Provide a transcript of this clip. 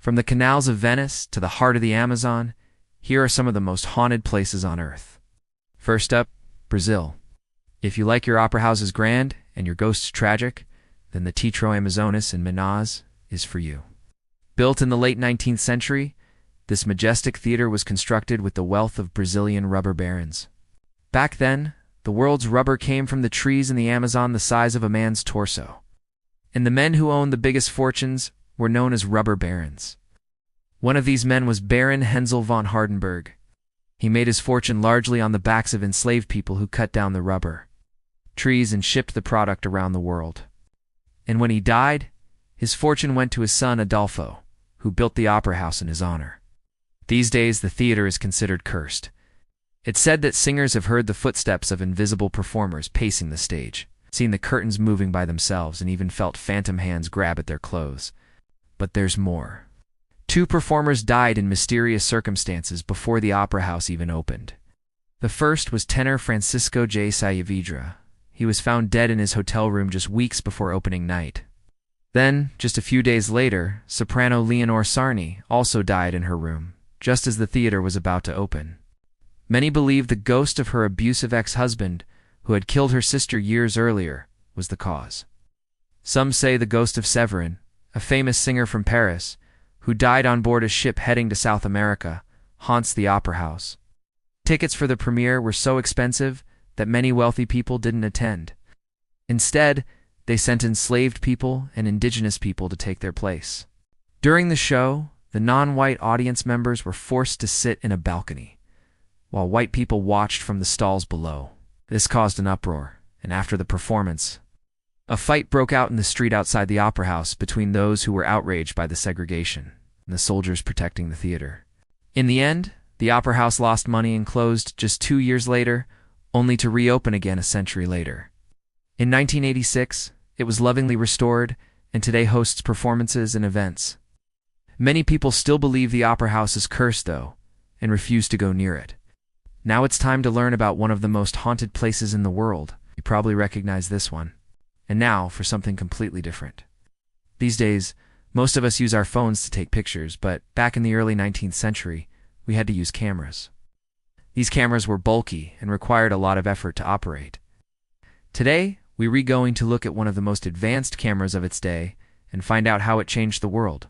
From the canals of Venice to the heart of the Amazon, here are some of the most haunted places on Earth. First up, Brazil. If you like your opera houses grand and your ghosts tragic, then the Teatro Amazonas in Minas is for you. Built in the late 19th century, this majestic theater was constructed with the wealth of Brazilian rubber barons. Back then, the world's rubber came from the trees in the Amazon the size of a man's torso. And the men who owned the biggest fortunes were known as rubber barons. One of these men was Baron Hensel von Hardenberg. He made his fortune largely on the backs of enslaved people who cut down the rubber trees and shipped the product around the world. And when he died, his fortune went to his son Adolfo, who built the opera house in his honor. These days, the theater is considered cursed. It's said that singers have heard the footsteps of invisible performers pacing the stage, seen the curtains moving by themselves, and even felt phantom hands grab at their clothes. But there's more. 2 performers died in mysterious circumstances before the opera house even opened. The first was tenor Francisco J. Saavedra. He was found dead in his hotel room just weeks before opening night. Then, just a few days later, soprano Leonore Sarni also died in her room, just as the theater was about to open. Many believe the ghost of her abusive ex-husband, who had killed her sister years earlier, was the cause. Some say the ghost of Severin, a famous singer from Paris, who died on board a ship heading to South America, haunts the opera house. Tickets for the premiere were so expensive that many wealthy people didn't attend. Instead, they sent enslaved people and indigenous people to take their place. During the show, the non-white audience members were forced to sit in a balcony, while white people watched from the stalls below. This caused an uproar, and after the performance, a fight broke out in the street outside the opera house between those who were outraged by the segregation and the soldiers protecting the theater. In the end, the opera house lost money and closed just 2 years later, only to reopen again a century later. In 1986, it was lovingly restored and today hosts performances and events. Many people still believe the opera house is cursed, though, and refuse to go near it. Now it's time to learn about one of the most haunted places in the world. You probably recognize this one. And now for something completely different. These days, most of us use our phones to take pictures, but back in the early 19th century, we had to use cameras. These cameras were bulky and required a lot of effort to operate. Today, we're going to look at one of the most advanced cameras of its day and find out how it changed the world.